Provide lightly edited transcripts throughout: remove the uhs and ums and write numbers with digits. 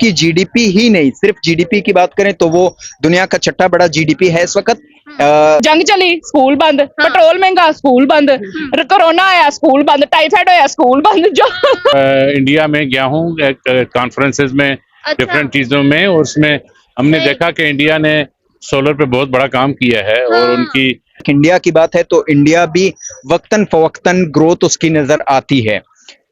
उसकी जीडीपी ही नहीं, सिर्फ जीडीपी की बात करें तो वो दुनिया का छठा बड़ा जीडीपी है इस वक्त। जंग चली स्कूल बंद, पेट्रोल महंगा स्कूल बंद, कोरोना आया स्कूल बंद, टाइफाइड होया स्कूल बंद। जो इंडिया में गया हूँ कॉन्फ्रेंसेस में, डिफरेंट चीजों में, और उसमें हमने देखा कि इंडिया ने सोलर पे बहुत बड़ा काम किया है। और उनकी इंडिया की बात है तो इंडिया भी वक्तन फवक्तन ग्रोथ उसकी नजर आती है।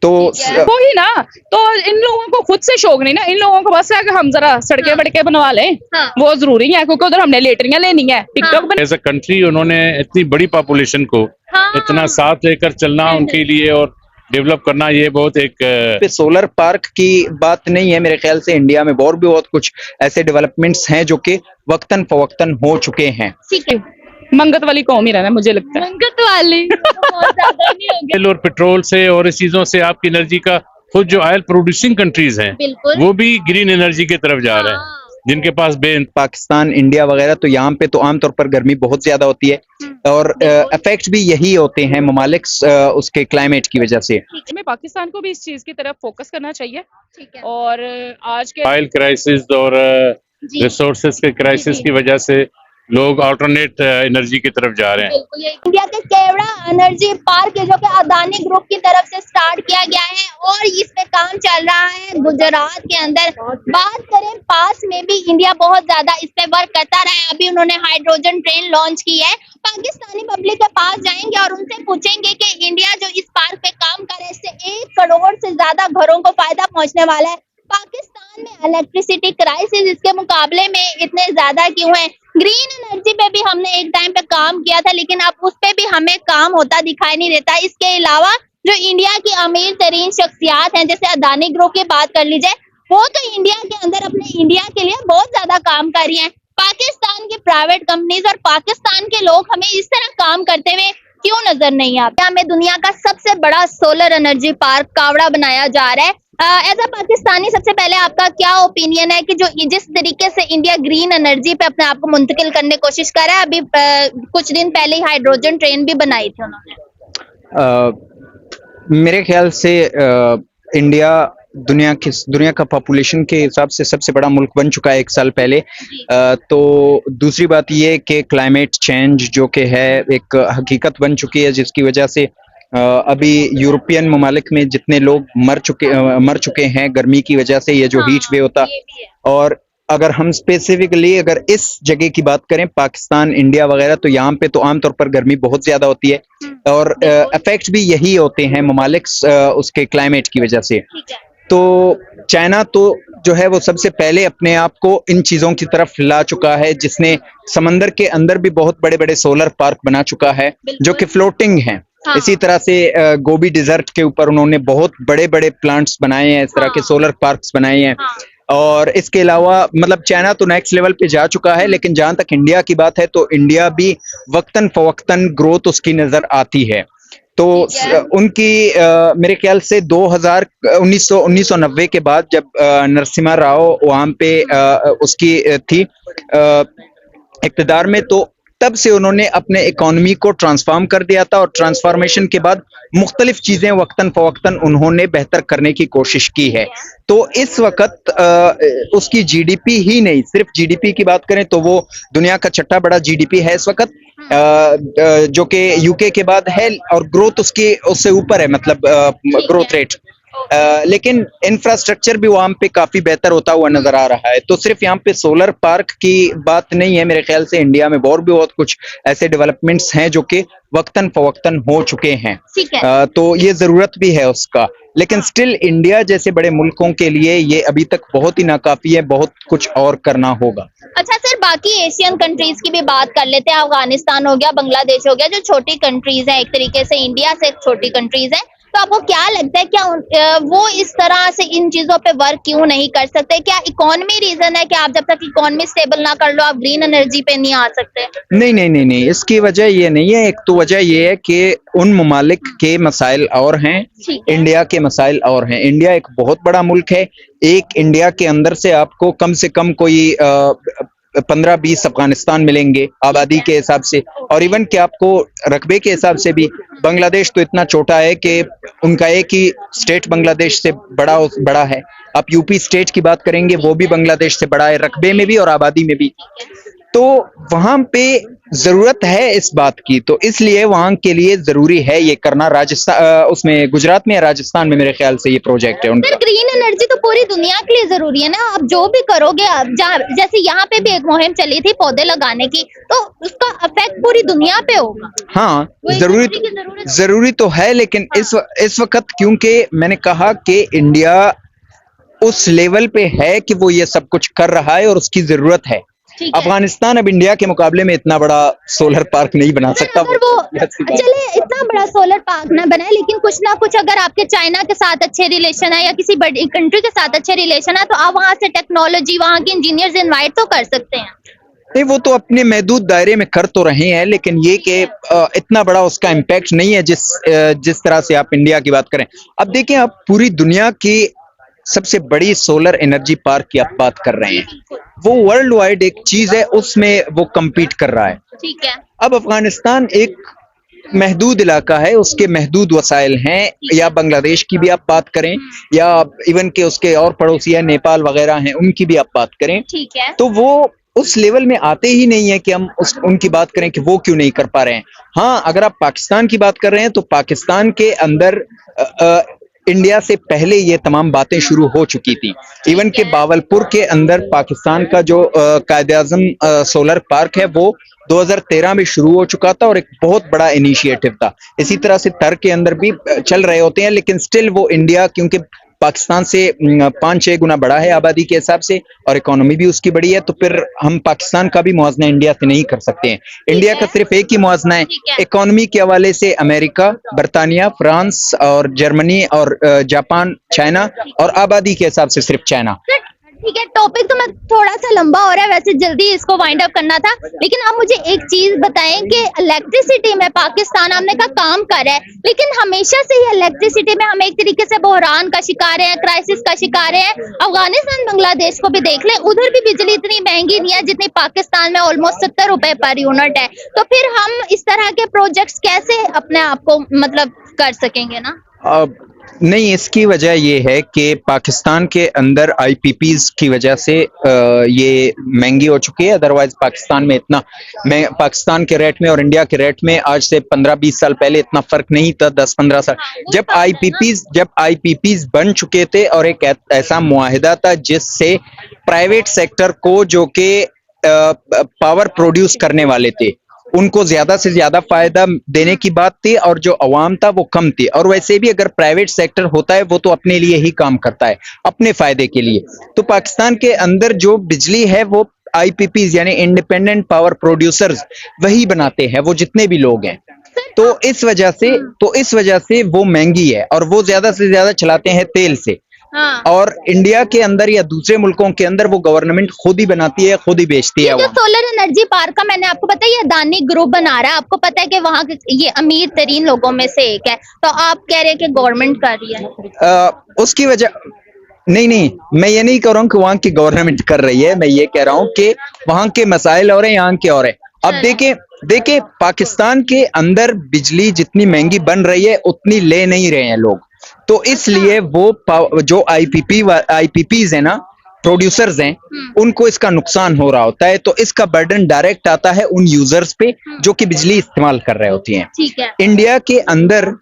तो वही ना, तो इन लोगों को खुद से शौक नहीं ना, इन लोगों को बस है कि हम जरा सड़कें बड़के बनवा लें, वो जरूरी है क्योंकि उधर हमने लेटरियां लेनी है, टिकटॉक एज अ कंट्री उन्होंने इतनी बड़ी पॉपुलेशन को इतना साथ लेकर चलना उनके लिए और डेवलप करना, ये बहुत एक पे सोलर पार्क की बात नहीं है, मेरे ख्याल से इंडिया में और भी बहुत कुछ ऐसे डेवलपमेंट्स हैं जो कि वक्तन फवक्तन हो चुके हैं। ठीक है, मंगत वाली कौम ही रहना मुझे लगता है। मंगत वाली बहुत ज्यादा नहीं हो गया। तेल और पेट्रोल से और इस चीजों से आपकी एनर्जी का, खुद जो ऑयल प्रोड्यूसिंग कंट्रीज हैं बिल्कुल। वो भी ग्रीन एनर्जी की तरफ जा रहे हैं, जिनके पास पाकिस्तान, इंडिया वगैरह, तो यहाँ पे तो आमतौर पर गर्मी बहुत ज्यादा होती है और इफेक्ट भी यही होते हैं ममालिक उसके क्लाइमेट की वजह से। हमें पाकिस्तान को भी इस चीज की तरफ फोकस करना चाहिए। ठीक है। और आज के ऑयल क्राइसिस और रिसोर्सेज के क्राइसिस की वजह से लोग अल्टरनेट एनर्जी की तरफ जा रहे हैं। बिल्कुल, ये इंडिया के केवड़ा एनर्जी पार्क है जो कि अदानी ग्रुप की तरफ से स्टार्ट किया गया है और इस पे काम चल रहा है गुजरात के अंदर। बात करें पास में भी, इंडिया बहुत ज्यादा इस पे वर्क करता रहा है। अभी उन्होंने हाइड्रोजन ट्रेन लॉन्च की है। पाकिस्तानी पब्लिक के पास जाएंगे और उनसे पूछेंगे कि इंडिया जो इस पार्क पे काम कर रहा है, इससे 1 करोड़ से ज्यादा घरों को फायदा पहुंचने वाला है। पाकिस्तान में इलेक्ट्रिसिटी क्राइसिस इसके मुकाबले में इतने ज्यादा क्यों है? ग्रीन एनर्जी पे भी हमने एक टाइम पे काम किया था, लेकिन अब उस पे भी हमें काम होता दिखाई नहीं देता। इसके अलावा जो इंडिया की अमीर तरीन शख्सियात हैं, जैसे अदानी ग्रुप की बात कर लीजिए, वो तो इंडिया के अंदर अपने इंडिया के लिए बहुत ज्यादा काम कर रही हैं। पाकिस्तान की प्राइवेट कंपनीज और पाकिस्तान के लोग हमें इस तरह काम करते हुए क्यों नजर नहीं आते? हमें दुनिया का सबसे बड़ा सोलर एनर्जी पार्क कावड़ा बनाया जा रहा है। एज अ पाकिस्तानी, सबसे पहले आपका क्या ओपिनियन है कि जो जिस तरीके से इंडिया ग्रीन एनर्जी पे अपने आप को मुंतकिल करने की कोशिश कर रहा है? अभी कुछ दिन पहले ही हाइड्रोजन ट्रेन भी बनाई थी उन्होंने। मेरे ख्याल से इंडिया दुनिया का पॉपुलेशन के हिसाब से सबसे बड़ा मुल्क बन चुका है 1 साल पहले। तो दूसरी बात ये कि क्लाइमेट चेंज जो कि है एक हकीकत बन चुकी है, जिसकी वजह से अभी यूरोपियन ममालिक में जितने लोग मर चुके हैं गर्मी की वजह से, ये जो हीट वेव होता। और अगर हम स्पेसिफिकली अगर इस जगह की बात करें, पाकिस्तान, इंडिया वगैरह, तो यहाँ पे तो आमतौर पर गर्मी बहुत ज्यादा होती है और इफेक्ट भी यही होते हैं ममालिक उसके क्लाइमेट की वजह से। तो चाइना तो जो है वो सबसे पहले अपने आप को इन चीजों की तरफ ला चुका है, जिसने समंदर के अंदर भी बहुत बड़े बड़े सोलर पार्क बना चुका है जो कि फ्लोटिंग हैं। इसी तरह से गोबी डिजर्ट के ऊपर उन्होंने बहुत बड़े बड़े प्लांट्स बनाए हैं, इस तरह के सोलर पार्क्स बनाए हैं। और इसके अलावा मतलब चाइना तो नेक्स्ट लेवल पे जा चुका है, लेकिन जहां तक इंडिया की बात है तो इंडिया भी वक्तन फवक्तन ग्रोथ उसकी नजर आती है। तो उनकी मेरे ख्याल से 1990 के बाद जब नरसिम्हा राव वहां पे उसकी थी इक़्तिदार में, तो तब से उन्होंने अपने इकोनॉमी को ट्रांसफॉर्म कर दिया था और ट्रांसफॉर्मेशन के बाद मुख्तलिफ चीजें वक्तन फवक्तन उन्होंने बेहतर करने की कोशिश की है। तो इस वक्त उसकी जीडीपी ही नहीं, सिर्फ जीडीपी की बात करें तो वो दुनिया का छठा बड़ा जीडीपी है इस वक्त, जो कि यूके के बाद है और ग्रोथ उसकी उससे ऊपर है, मतलब ग्रोथ रेट। लेकिन इंफ्रास्ट्रक्चर भी वहां पे काफी बेहतर होता हुआ नजर आ रहा है। तो सिर्फ यहाँ पे सोलर पार्क की बात नहीं है, मेरे ख्याल से इंडिया में और भी बहुत कुछ ऐसे डेवलपमेंट्स हैं जो कि वक्तन फवक्तन हो चुके हैं। तो ये जरूरत भी है उसका, लेकिन स्टिल इंडिया जैसे बड़े मुल्कों के लिए ये अभी तक बहुत ही नाकाफी है, बहुत कुछ और करना होगा। अच्छा सर, बाकी एशियन कंट्रीज की भी बात कर लेते हैं। अफगानिस्तान हो गया, बांग्लादेश हो गया, जो छोटी कंट्रीज हैं, एक तरीके से इंडिया से छोटी कंट्रीज हैं, तो आपको क्या लगता है क्या वो इस तरह से इन चीजों पे वर्क क्यों नहीं कर सकते? क्या इकोनॉमी रीजन है कि आप जब तक इकोनॉमी स्टेबल ना कर लो आप ग्रीन एनर्जी पे नहीं आ सकते? नहीं, इसकी वजह ये नहीं है। एक तो वजह ये है कि उन ममालिक के मसाइल और हैं, इंडिया के मसाइल और हैं। इंडिया एक बहुत बड़ा मुल्क है, एक इंडिया के अंदर से आपको कम से कम कोई 15-20 अफगानिस्तान मिलेंगे आबादी के हिसाब से, और इवन कि आपको रकबे के हिसाब से भी बांग्लादेश तो इतना छोटा है कि उनका एक ही स्टेट बांग्लादेश से बड़ा है। आप यूपी स्टेट की बात करेंगे, वो भी बांग्लादेश से बड़ा है रकबे में भी और आबादी में भी। तो वहां पे जरूरत है इस बात की, तो इसलिए वहां के लिए जरूरी है ये करना। राजस्थान उसमें गुजरात में या राजस्थान में मेरे ख्याल से ये प्रोजेक्ट है उनका। सर ग्रीन एनर्जी तो पूरी दुनिया के लिए जरूरी है ना, आप जो भी करोगे, आप जैसे यहाँ पे भी एक मुहिम चली थी पौधे लगाने की, तो उसका इफेक्ट पूरी दुनिया पे होगा। हाँ, वो जरूरी तो है, लेकिन इस वक्त क्योंकि मैंने कहा कि इंडिया उस लेवल पे है कि वो ये सब कुछ कर रहा है और उसकी जरूरत है। अफगानिस्तान अब इंडिया के मुकाबले में इतना बड़ा सोलर पार्क नहीं बना सकता। अगर वो चले इतना बड़ा सोलर पार्क ना बनाए, लेकिन कुछ ना कुछ अगर आपके चाइना के साथ अच्छे रिलेशन है या किसी बड़ी कंट्री के साथ अच्छे रिलेशन है, तो आप वहां से टेक्नोलॉजी, वहां के इंजीनियर्स इनवाइट तो कर सकते हैं। नहीं, वो तो अपने महदूद दायरे में कर तो रहे हैं, लेकिन ये कि इतना बड़ा उसका इम्पैक्ट नहीं है जिस तरह से आप इंडिया की बात करें। अब देखिए, आप पूरी दुनिया की सबसे बड़ी सोलर एनर्जी पार्क की आप बात कर रहे हैं, वो वर्ल्ड वाइड एक चीज है, उसमें वो compete कर रहा है। ठीक है। अब अफगानिस्तान एक महदूद इलाका है, उसके महदूद वसाइल हैं, या बांग्लादेश की भी आप बात करें या इवन के उसके और पड़ोसी है नेपाल वगैरह हैं, उनकी भी आप बात करें, ठीक है। तो वो उस लेवल में आते ही नहीं है कि हम उनकी बात करें कि वो क्यों नहीं कर पा रहे हैं। हाँ, अगर आप पाकिस्तान की बात कर रहे हैं तो पाकिस्तान के अंदर इंडिया से पहले ये तमाम बातें शुरू हो चुकी थी। इवन के बावलपुर के अंदर पाकिस्तान का जो कायद-ए-आज़म सोलर पार्क है वो 2013 में शुरू हो चुका था और एक बहुत बड़ा इनिशिएटिव था। इसी तरह से तर के अंदर भी चल रहे होते हैं, लेकिन स्टिल वो इंडिया, क्योंकि पाकिस्तान से 5-6 गुना बड़ा है आबादी के हिसाब से और इकोनॉमी भी उसकी बड़ी है, तो फिर हम पाकिस्तान का भी मुआवजा इंडिया से नहीं कर सकते हैं। इंडिया का सिर्फ एक ही मुआवजा है इकोनॉमी के हवाले से, अमेरिका, बर्तानिया, फ्रांस और जर्मनी और जापान, चाइना, और आबादी के हिसाब से सिर्फ चाइना। ठीक है, टॉपिक तो मैं थोड़ा सा लंबा हो रहा है, वैसे जल्दी इसको वाइंड अप करना था, लेकिन आप मुझे एक चीज बताएं कि इलेक्ट्रिसिटी में पाकिस्तान आपने का काम कर रहा है, लेकिन हमेशा से ही इलेक्ट्रिसिटी में हम एक तरीके से बहरान का शिकार है, क्राइसिस का शिकार है। अफगानिस्तान, बांग्लादेश को भी देख लें, उधर भी बिजली इतनी महंगी नहीं है जितनी पाकिस्तान में ऑलमोस्ट 70 रुपए पर यूनिट है। तो फिर हम इस तरह के प्रोजेक्ट्स कैसे अपने आप को मतलब कर सकेंगे ना? नहीं, इसकी वजह ये है कि पाकिस्तान के अंदर आईपीपीज की वजह से ये महंगी हो चुकी है। अदरवाइज पाकिस्तान में इतना, पाकिस्तान के रेट में और इंडिया के रेट में आज से 15-20 साल पहले इतना फर्क नहीं था। 10-15 साल जब आईपीपीज बन चुके थे और एक ऐसा मुआहिदा था जिससे प्राइवेट सेक्टर को, जो कि पावर प्रोड्यूस करने वाले थे, उनको ज्यादा से ज्यादा फायदा देने की बात थी और जो अवाम था वो कम थी। और वैसे भी अगर प्राइवेट सेक्टर होता है वो तो अपने लिए ही काम करता है, अपने फायदे के लिए। तो पाकिस्तान के अंदर जो बिजली है वो आईपीपीज यानी इंडिपेंडेंट पावर प्रोड्यूसर्स वही बनाते हैं, वो जितने भी लोग हैं। तो इस वजह से वो महंगी है और वो ज्यादा से ज्यादा चलाते हैं तेल से। हाँ। और इंडिया के अंदर या दूसरे मुल्कों के अंदर वो गवर्नमेंट खुद ही बनाती है, खुद ही बेचती है। जो सोलर एनर्जी पार्क का मैंने आपको बताया, ये अदानी ग्रुप बना रहा है, आपको पता है कि वहाँ ये अमीर तरीन लोगों में से एक है, तो आप कह रहे हैं कि गवर्नमेंट कर रही है? उसकी वजह नहीं, मैं ये नहीं कह रहा हूँ कि वहाँ की गवर्नमेंट कर रही है, मैं ये कह रहा हूँ कि वहाँ के मसाइल और हैं, यहाँ के और हैं। अब देखें पाकिस्तान के अंदर बिजली जितनी महंगी बन रही है उतनी ले नहीं रहे हैं लोग, तो इसलिए वो जो आईपीपीज है ना, प्रोड्यूसर्स हैं, उनको इसका नुकसान हो रहा होता है। तो इसका बर्डन डायरेक्ट आता है उन यूजर्स पे जो कि बिजली इस्तेमाल कर रहे होती हैं। ठीक है। इंडिया के अंदर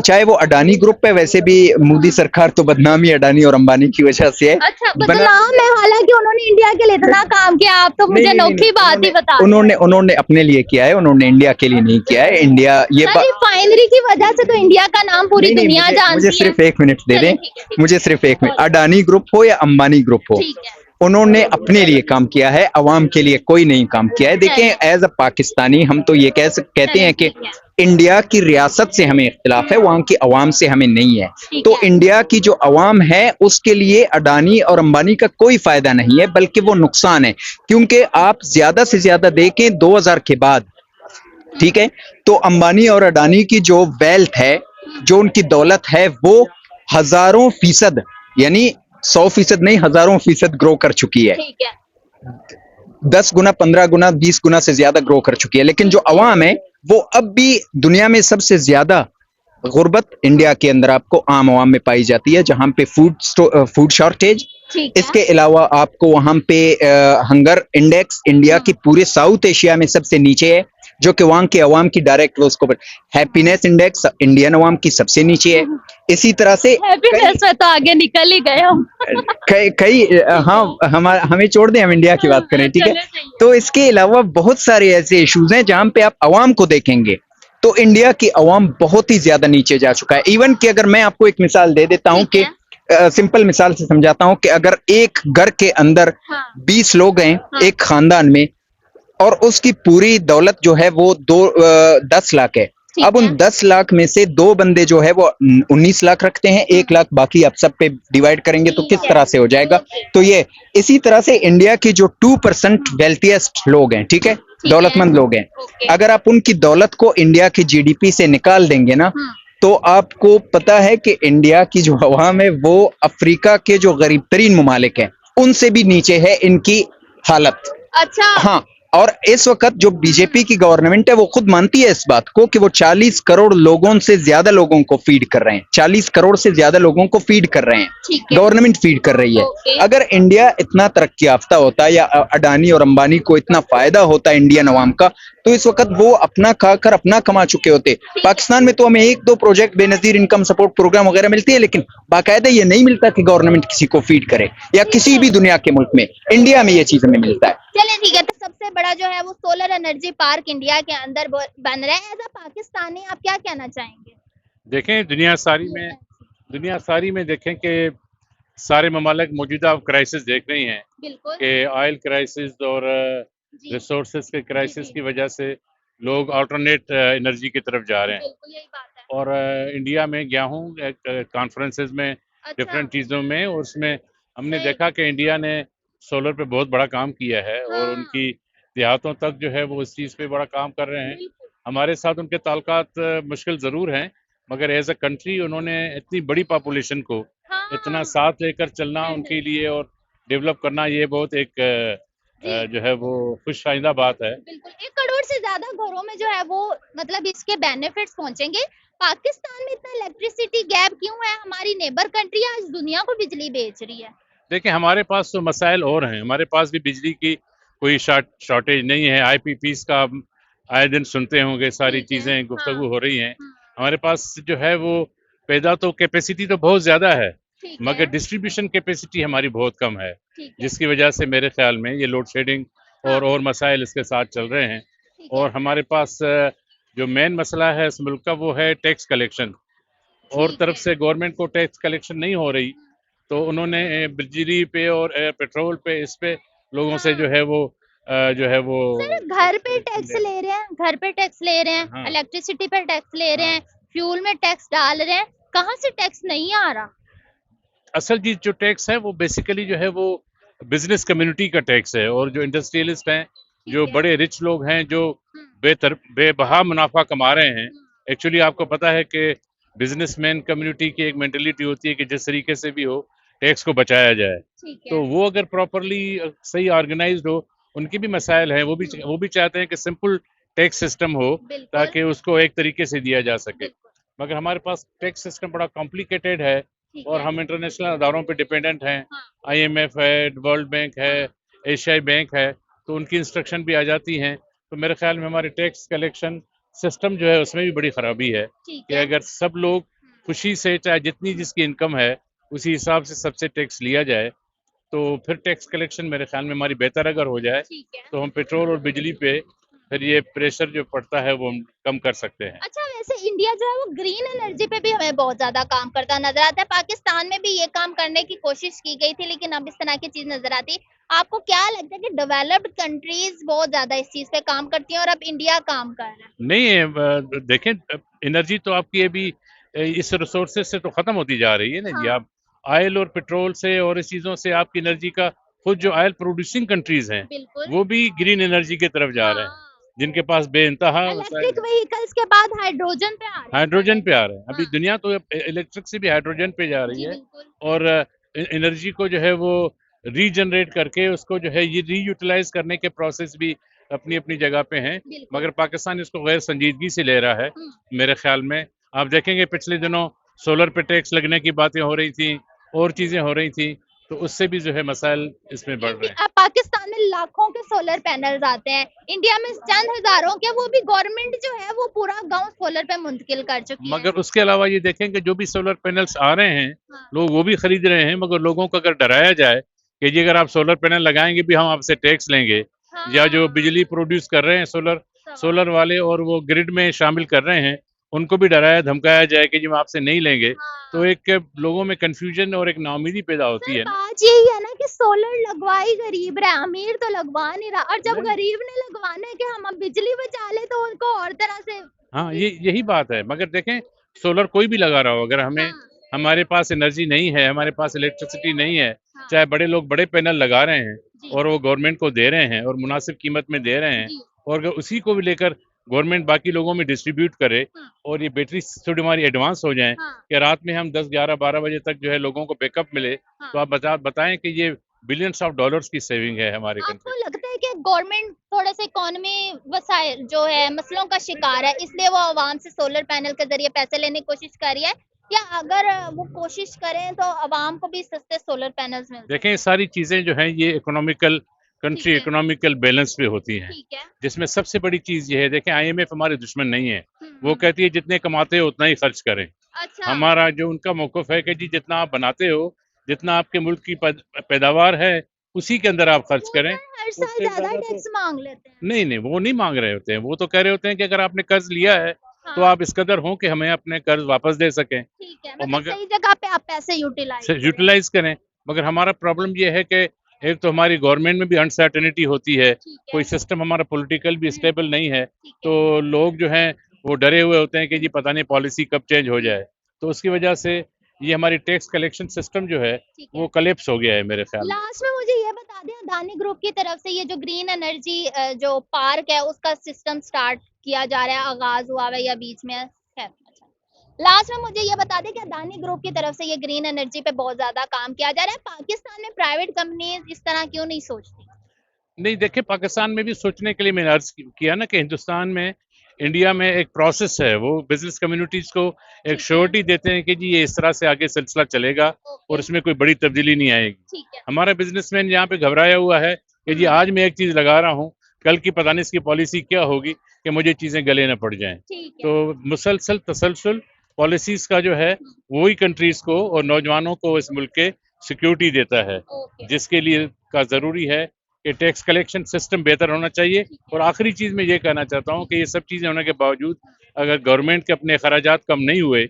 चाहे वो अडानी ग्रुप है, वैसे भी मोदी सरकार तो बदनामी अडानी और अंबानी की वजह से है। अच्छा, बदनाम है, हालांकि उन्होंने इंडिया के लिए इतना काम किया, आप तो मुझे नौखी बात ही बता। उन्होंने अपने लिए किया है, उन्होंने इंडिया के लिए नहीं किया है। इंडिया ये रिफाइनरी की वजह से तो इंडिया का नाम पूरी दुनिया जानती है। मुझे सिर्फ 1 मिनट दे दें, मुझे सिर्फ 1 मिनट। अडानी ग्रुप हो या अंबानी ग्रुप हो, उन्होंने अपने लिए काम किया है, अवाम के लिए कोई नहीं काम किया है। देखें, एज अ पाकिस्तानी हम तो ये कहते हैं कि इंडिया की रियासत से हमें इख्तिलाफ है, वहां की अवाम से हमें नहीं है। तो इंडिया की जो अवाम है उसके लिए अडानी और अंबानी का कोई फायदा नहीं है, बल्कि वो नुकसान है। क्योंकि आप ज्यादा से ज्यादा देखें 2000 के बाद, ठीक है, तो अंबानी और अडानी की जो वेल्थ है, जो उनकी दौलत है, वो हजारों फीसद, यानी 100% नहीं, हजारों फीसद ग्रो कर चुकी है। 10 गुना, 15 गुना, 20 गुना से ज्यादा ग्रो कर चुकी है। लेकिन जो अवाम है वो अब भी दुनिया में सबसे ज्यादा गुर्बत इंडिया के अंदर आपको आम अवाम में पाई जाती है, जहां पे फूड शॉर्टेज, ठीक है। इसके अलावा आपको वहां पे हंगर इंडेक्स इंडिया की पूरे साउथ एशिया में सबसे नीचे है, जो कि वहां के अवाम की डायरेक्ट उसको हैप्पीनेस इंडेक्स इंडियन अवाम की सबसे नीचे है। इसी तरह से हैप्पीनेस में तो आगे निकल ही गए हम। कई कई हाँ, हमें छोड़ दें, हम इंडिया की बात करें, ठीक है। चलो सही है। तो इसके अलावा बहुत सारे ऐसे इश्यूज हैं जहां पे आप अवाम को देखेंगे तो इंडिया की अवाम बहुत ही ज्यादा नीचे जा चुका है। इवन कि अगर मैं आपको एक मिसाल दे देता हूं ठीक कि सिंपल मिसाल से समझाता हूं कि अगर एक घर के अंदर हाँ। 20 लोग हैं हाँ। एक खानदान में, और उसकी पूरी दौलत जो है वो 10 लाख है। ठीक अब उन है। 10 लाख में से 2 बंदे जो है वो 19 लाख रखते हैं, 1 लाख बाकी आप सब पे डिवाइड करेंगे तो ठीक किस है। तरह से हो जाएगा। ओके। तो ये इसी तरह से इंडिया की जो 2% वेल्थिएस्ट लोग हैं, ठीक है, है। दौलतमंद लोग हैं, ओके। अगर आप उनकी दौलत को इंडिया की जीडीपी से निकाल देंगे ना, हाँ। तो आपको पता है कि इंडिया की जो अवाम है वो अफ्रीका के जो गरीब तरीन ममालिक हैं उनसे भी नीचे है इनकी हालत। अच्छा। हाँ, और इस वक्त जो बीजेपी की गवर्नमेंट है वो खुद मानती है इस बात को कि वो 40 करोड़ लोगों से ज्यादा लोगों को फीड कर रहे हैं, 40 करोड़ से ज्यादा लोगों को फीड कर रहे हैं, ठीक है। गवर्नमेंट फीड कर रही है। ओके। अगर इंडिया इतना तरक्की याफ्ता होता या अडानी और अंबानी को इतना फायदा होता इंडियन अवाम का, तो इस वक्त वो अपना खाकर अपना कमा चुके होते। पाकिस्तान में तो हमें 1-2 project Benazir Income Support Programme वगैरह मिलती है, लेकिन बाकायदा ये नहीं मिलता कि गवर्नमेंट किसी को फीड करे, या किसी भी दुनिया के मुल्क में। इंडिया में ये चीज हमें मिलता है। चलिए ठीक है। तो सबसे बड़ा जो है वो सोलर एनर्जी पार्क इंडिया के अंदर बन रहा है। एज अ पाकिस्तानी आप क्या कहना चाहेंगे? देखें दुनिया सारी में देखें कि सारे ममालिक मौजूदा क्राइसिस देख रही हैं बिल्कुल कि ऑयल क्राइसिस और जी। रिसोर्सेज के क्राइसिस जी। की वजह से लोग अल्टरनेट एनर्जी की तरफ जा रहे हैं। बिल्कुल यही बात है। और इंडिया में गया हूँ कॉन्फ्रेंसेस में, अच्छा। डिफरेंट चीज़ों में, और उसमें हमने सही। देखा कि इंडिया ने सोलर पे बहुत बड़ा काम किया है और हाँ। उनकी देहातों तक जो है वो इस चीज़ पे बड़ा काम कर रहे हैं। बिल्कुल। हमारे साथ उनके ताल्लुकात मुश्किल ज़रूर हैं, मगर एज अ कंट्री उन्होंने इतनी बड़ी पॉपुलेशन को इतना हाँ। साथ लेकर चलना उनके लिए और डेवलप करना, ये बहुत एक जी। जो है वो खुश आइंदा बात है। बिल्कुल 1 करोड़ से ज्यादा घरों में जो है वो मतलब इसके बेनिफिट्स पहुंचेंगे। पाकिस्तान में इतना इलेक्ट्रिसिटी गैप क्यों है? हमारी नेबर कंट्री आज दुनिया को बिजली बेच रही है। देखिए हमारे पास तो मसाइल और हैं, हमारे पास भी बिजली की कोई शॉर्टेज नहीं है। आईपीपीस का आप आए दिन सुनते होंगे, सारी ठीक है। चीज़ें गुफ्तगू हाँ। हो रही हैं। हाँ। हमारे पास जो है वो पैदा तो कैपेसिटी तो बहुत ज़्यादा है, ठीक मगर है। डिस्ट्रीब्यूशन कैपेसिटी हमारी बहुत कम है, ठीक है। जिसकी वजह से मेरे ख्याल में ये लोड शेडिंग हाँ। और मसाइल इसके साथ चल रहे हैं। ठीक है। और हमारे पास जो मेन मसला है इस मुल्क का वो है टैक्स कलेक्शन। और ठीक तरफ है। से गवर्नमेंट को टैक्स कलेक्शन नहीं हो रही, तो उन्होंने बिजली पे और पेट्रोल पे इस पे लोगों से जो हाँ। है वो जो है वो सर घर पे कलेक्शन टैक्स ले रहे ले रहे हैं, घर पे टैक्स ले रहे हैं, हाँ इलेक्ट्रिसिटी पे टैक्स ले रहे हाँ। हैं, फ्यूल में टैक्स डाल रहे हैं, कहाँ से टैक्स नहीं आ रहा? असल चीज जो टैक्स है वो बेसिकली जो है वो बिजनेस कम्युनिटी का टैक्स है, और जो इंडस्ट्रियलिस्ट हैं, जो ठीक है। बड़े रिच लोग हैं, जो हम्म। बेबहा मुनाफा कमा रहे हैं। हम्म। एक्चुअली आपको पता है कि बिजनेसमैन कम्युनिटी की एक मेंटेलिटी होती है कि जिस तरीके से भी हो टैक्स को बचाया जाए। ठीक है। तो वो अगर प्रॉपरली सही ऑर्गेनाइज्ड हो, उनके भी मसाइल हैं, वो भी चाहते हैं कि सिंपल टैक्स सिस्टम हो बिल्कुल ताकि उसको एक तरीके से दिया जा सके। बिल्कुल मगर हमारे पास टैक्स सिस्टम बड़ा कॉम्प्लिकेटेड है ठीक और है। हम इंटरनेशनल अदारों पे डिपेंडेंट हैं। हाँ। आईएमएफ है, वर्ल्ड बैंक है, हाँ। एशियाई बैंक है, तो उनकी इंस्ट्रक्शन भी आ जाती हैं। तो मेरे ख्याल में हमारे टैक्स कलेक्शन सिस्टम जो है उसमें भी बड़ी खराबी है ठीक कि है। अगर सब लोग खुशी से, चाहे जितनी जिसकी इनकम है उसी हिसाब से सबसे टैक्स लिया जाए, तो फिर टैक्स कलेक्शन मेरे ख्याल में हमारी बेहतर अगर हो जाए, ठीक है। तो हम पेट्रोल और बिजली पे फिर ये प्रेशर जो पड़ता है वो हम कम कर सकते हैं। अच्छा वैसे इंडिया जो है वो ग्रीन एनर्जी पे भी हमें बहुत ज्यादा काम करता नजर आता है। पाकिस्तान में भी ये काम करने की कोशिश की गई थी, लेकिन अब इस तरह की चीज नजर आती है। आपको क्या लगता है कि डेवलप्ड कंट्रीज बहुत ज्यादा इस चीज पे काम करती हैं और अब इंडिया काम कर रहा है? नहीं देखें, एनर्जी तो आपकी अभी इस रिसोर्सेज से तो खत्म होती जा रही है ना जी। हाँ। आप ऑयल और पेट्रोल से और इस चीजों से आपकी एनर्जी का, खुद जो ऑयल प्रोड्यूसिंग कंट्रीज हैं बिल्कुल वो भी ग्रीन एनर्जी की तरफ जा रहे हैं, हाँ। जिनके पास बेइंतहा वसाइल इलेक्ट्रिक हैं। व्हीकल्स के बाद हाइड्रोजन पे आ रहे हैं हाइड्रोजन पे सारे। आ रहे हैं अभी हाँ। दुनिया, तो इलेक्ट्रिक से भी हाइड्रोजन पे जा रही जी है। बिल्कुल और एनर्जी को जो है वो रीजनरेट करके उसको जो है ये रीयूटिलाइज करने के प्रोसेस भी अपनी अपनी जगह पे हैं, बिल्कुल। मगर पाकिस्तान इसको गैर संजीदगी से ले रहा है। हम्म। मेरे ख्याल में आप देखेंगे पिछले दिनों सोलर पे टैक्स लगने की बातें हो रही थी और चीजें हो रही थी, तो उससे भी जो है मसाइल इसमें बढ़ रहे हैं। अब पाकिस्तान में लाखों के सोलर पैनल्स आते हैं, इंडिया में चंद हजारों के, वो भी गवर्नमेंट जो है वो पूरा गांव सोलर पे मुंतकिल कर चुकी है। मगर उसके अलावा ये देखें कि जो भी सोलर पैनल्स आ रहे हैं, हाँ। लोग वो भी खरीद रहे हैं, मगर लोगों को अगर डराया जाए कि जी अगर आप सोलर पैनल लगाएंगे भी हम आपसे टैक्स लेंगे, हाँ। या जो बिजली प्रोड्यूस कर रहे हैं सोलर वाले और वो ग्रिड में शामिल कर रहे हैं, उनको भी डराया धमकाया जाए कि जी हम आपसे नहीं लेंगे, तो एक लोगों में कंफ्यूजन और एक नाउमीदी पैदा होती है ना। बात यही है ना कि सोलर लगवाई गरीब रहा, अमीर तो लगवा नहीं रहा, और जब गरीब ने लगवाना है कि हम अब बिजली बचा ले तो उनको और तरह से। हाँ, यही बात है। मगर देखें, सोलर कोई भी लगा रहा हो, अगर हमें हमारे पास एनर्जी नहीं है, हमारे पास इलेक्ट्रिसिटी नहीं है, चाहे बड़े लोग बड़े पैनल लगा रहे हैं और वो गवर्नमेंट को दे रहे हैं और मुनासिब कीमत में दे रहे हैं, और अगर उसी को भी लेकर गवर्नमेंट बाकी लोगों में डिस्ट्रीब्यूट करे और ये बैटरी थोड़ी हमारी एडवांस हो जाए कि रात में हम 10, 11, 12 बजे तक जो है लोगों को बैकअप मिले, तो आप बताएं कि ये बिलियंस ऑफ डॉलर्स की सेविंग है हमारे आपको कंट्री। लगता है कि गवर्नमेंट थोड़े से इकोनॉमी वसाइल जो है मसलों का शिकार है, इसलिए वो आवाम से सोलर पैनल के जरिए पैसे लेने की कोशिश कर रही है, या अगर वो कोशिश करें तो आवाम को भी सस्ते सोलर पैनल्स मिल देखें, ये सारी चीजें जो है ये इकोनॉमिकल कंट्री इकोनॉमिकल बैलेंस पे होती हैं, ठीक है। जिसमें सबसे बड़ी चीज ये है, देखें आईएमएफ हमारे दुश्मन नहीं है, वो हम्म। कहती है जितने कमाते हो उतना ही खर्च करें। अच्छा। हमारा जो उनका मौक़िफ़ है कि जी जितना आप बनाते हो, जितना आपके मुल्क की पैदावार है, उसी के अंदर आप खर्च करें। हर साल उससे ज्यादा ज़्यादा टैक्स मांग लेते हैं। नहीं, वो नहीं मांग रहे होते हैं, वो तो कह रहे होते हैं कि अगर आपने कर्ज लिया है तो हाँ। आप इस कदर हों कि हमें अपने कर्ज वापस दे सकें ठीक है, और मतलब मगर सही जगह पे आप पैसे यूटिलाइज करें। मगर हमारा प्रॉब्लम ये है कि एक तो हमारी गवर्नमेंट में भी अनसर्टेनिटी होती है, कोई सिस्टम हमारा पॉलिटिकल भी स्टेबल नहीं है, तो लोग जो हैं वो डरे हुए होते हैं कि जी पता नहीं पॉलिसी कब चेंज हो जाए, तो उसकी वजह से ये हमारी टैक्स कलेक्शन सिस्टम जो है वो कलेप्स हो गया है मेरे ख्याल में। लास्ट में मुझे ये बता दें, अदानी ग्रुप की तरफ से ये जो ग्रीन एनर्जी जो पार्क है उसका सिस्टम स्टार्ट किया जा रहा है, आगाज हुआ है या बीच में है? अच्छा, लास्ट में मुझे ये बता दें कि अदानी ग्रुप की तरफ से ये ग्रीन एनर्जी पे बहुत ज्यादा काम किया जा रहा है, पाकिस्तान में प्राइवेट कंपनीज इस तरह क्यों नहीं सोचती? नहीं, देखिए पाकिस्तान में भी सोचने के लिए मैंने अर्ज किया ना कि हिंदुस्तान में, इंडिया में एक प्रोसेस है, वो बिजनेस कम्युनिटीज को एक श्योरिटी देते हैं कि जी ये इस तरह से आगे सिलसिला चलेगा और इसमें कोई बड़ी तब्दीली नहीं आएगी। ठीक है। हमारा बिजनेसमैन यहाँ पे घबराया हुआ है कि जी आज मैं एक चीज लगा रहा हूँ, कल की पता नहीं इसकी पॉलिसी क्या होगी कि मुझे चीजें गले न पड़ जाएं। ठीक है। तो मुसलसल तसलसल पॉलिसीज का जो है वही कंट्रीज को और नौजवानों को इस मुल्क के सिक्योरिटी देता है, ओके। जिसके लिए का जरूरी है कि टैक्स कलेक्शन सिस्टम बेहतर होना चाहिए। और आखिरी चीज मैं ये कहना चाहता हूँ कि ये सब चीजें होने के बावजूद अगर गवर्नमेंट के अपने अखराजात कम नहीं हुए,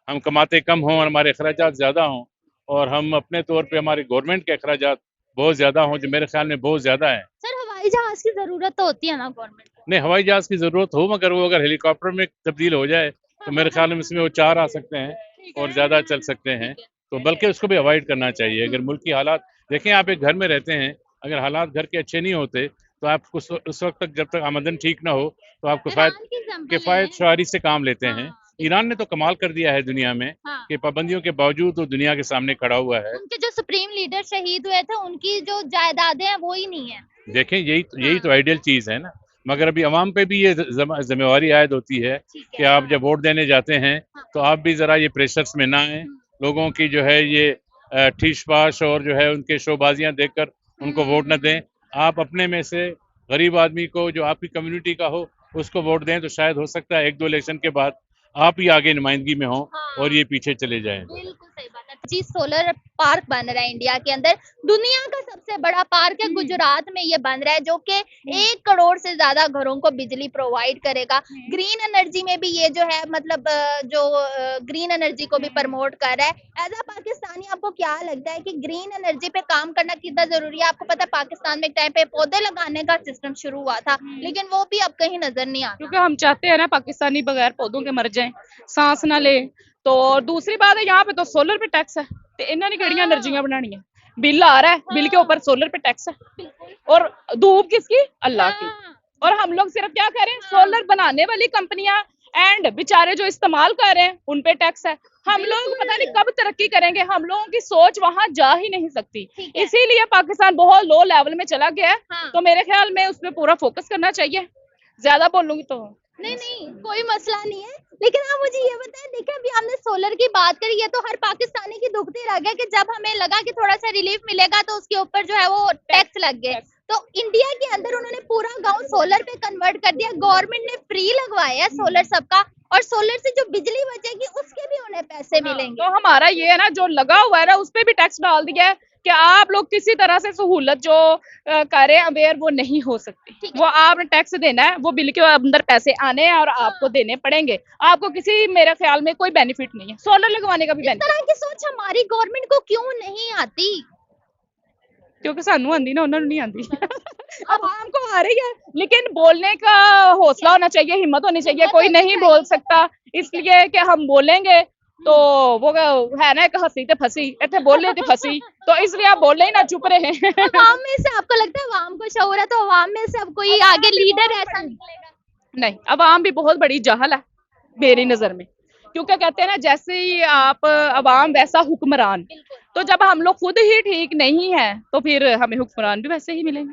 हम कमाते कम हों और हमारे अखराजात ज्यादा हों, और हम अपने तौर पे हमारे गवर्नमेंट के अखराजात बहुत ज्यादा हों, जो मेरे ख्याल में बहुत ज्यादा है। सर, हवाई जहाज की जरूरत तो होती है ना गवर्नमेंट को? नहीं, हवाई जहाज की जरूरत हो, मगर वो अगर हेलीकॉप्टर में तब्दील हो जाए तो मेरे ख्याल में इसमें वो 4 आ सकते हैं और ज्यादा चल सकते हैं, तो बल्कि उसको भी अवॉइड करना चाहिए। अगर मुल्क की हालात देखें, आप एक घर में रहते हैं, अगर हालात घर के अच्छे नहीं होते तो आप उस वक्त तक, जब तक आमदन ठीक ना हो, तो आप किफायत शुआरी से काम लेते हैं। ईरान ने तो कमाल कर दिया है दुनिया में कि पाबंदियों के बावजूद वो दुनिया के सामने खड़ा हुआ है। उनके जो सुप्रीम लीडर शहीद हुए थे उनकी जो जायदादें हैं वो ही नहीं है। देखें, यही तो आइडियल चीज है ना। मगर अभी अवाम पे भी ये जिम्मेवारी आयद होती है कि आप जब वोट देने जाते हैं तो आप भी जरा ये प्रेशर्स में ना आए, लोगों की जो है ये ठीश-बाश और जो है उनके शोबाजियां देखकर उनको वोट न दें। आप अपने में से गरीब आदमी को जो आपकी कम्युनिटी का हो उसको वोट दें, तो शायद हो सकता है 1-2 इलेक्शन के बाद आप ही आगे नुमाइंदगी में हो और ये पीछे चले जाएं। बिल्कुल सही बात है जी। सोलर पार्क बन रहा है इंडिया के अंदर, दुनिया का सबसे बड़ा पार्क है, गुजरात में ये बन रहा है, जो कि 1 करोड़ से ज्यादा घरों को बिजली प्रोवाइड करेगा। ग्रीन एनर्जी में भी ये जो है मतलब जो ग्रीन एनर्जी को भी प्रमोट कर रहा है। एज अ पाकिस्तानी आपको क्या लगता है कि ग्रीन एनर्जी पे काम करना कितना जरूरी है? आपको पता है पाकिस्तान में एक टाइम पे पौधे लगाने का सिस्टम शुरू हुआ था, लेकिन वो भी अब कहीं नजर नहीं आता, क्योंकि हम चाहते हैं ना पाकिस्तानी बगैर पौधों के मर जाएं, सांस ना ले। तो दूसरी बात है, यहाँ पे तो सोलर पे टैक्स है, तो इन्होंने किहड़ियां एनर्जियां बनानी है। बिल आ रहा है, बिल के ऊपर सोलर पे टैक्स है, और धूप किसकी? अल्लाह की। और हम लोग सिर्फ क्या करें, सोलर बनाने वाली कंपनियां एंड बेचारे जो इस्तेमाल कर रहे हैं उन पे टैक्स है। हम लोग पता नहीं कब तरक्की करेंगे, हम लोगों की सोच वहां जा ही नहीं सकती, ठीक है। इसीलिए पाकिस्तान बहुत लो लेवल में चला गया है। हाँ। तो मेरे ख्याल में उस पर पूरा फोकस करना चाहिए, ज्यादा बोलूंगी तो नहीं कोई मसला नहीं है, लेकिन आप मुझे ये बताएं, देखिए अभी हमने सोलर की बात करी, ये तो हर पाकिस्तानी की दुखती रह गया कि जब हमें लगा कि थोड़ा सा रिलीफ मिलेगा तो उसके ऊपर जो है वो टैक्स लग गए। तो इंडिया के अंदर उन्होंने पूरा गांव सोलर पे कन्वर्ट कर दिया, गवर्नमेंट ने फ्री लगवाया है सोलर सबका, और सोलर से जो बिजली बचेगी उसके भी उन्हें पैसे मिलेंगे। तो हमारा ये है ना, जो लगा हुआ है ना उस पे भी टैक्स डाल दिया है कि आप लोग किसी तरह से सहूलत जो करें अवेयर, वो नहीं हो सकती, वो आपने टैक्स देना है, वो बिल के अंदर पैसे आने हैं और आपको देने पड़ेंगे, आपको किसी मेरे ख्याल में कोई बेनिफिट नहीं है सोलर लगवाने का भी इस बेनिफिट, तरह की सोच हमारी गवर्नमेंट को क्यों नहीं आती? क्योंकि सानू आंदी ना उन्होंने नहीं आंदी अब हमको आ रही है, लेकिन बोलने का हौसला होना चाहिए, हिम्मत होनी चाहिए, कोई नहीं बोल सकता, इसलिए कि हम बोलेंगे तो वो है ना एक हंसी ते फंसी, इतने बोले थे फंसी, तो इसलिए आप बोले ही ना, चुप रहे अवाम में से आपको लगता है अवाम को शऊर है, तो अवाम में से अब कोई आगे लीडर ऐसा निकलेगा? नहीं, अवाम भी बहुत बड़ी जाहल है मेरी नजर में, क्योंकि कहते हैं ना जैसे ही आप अवाम वैसा हुक्मरान, तो जब हम लोग खुद ही ठीक नहीं है तो फिर हमें हुक्मरान भी वैसे ही मिलेंगे।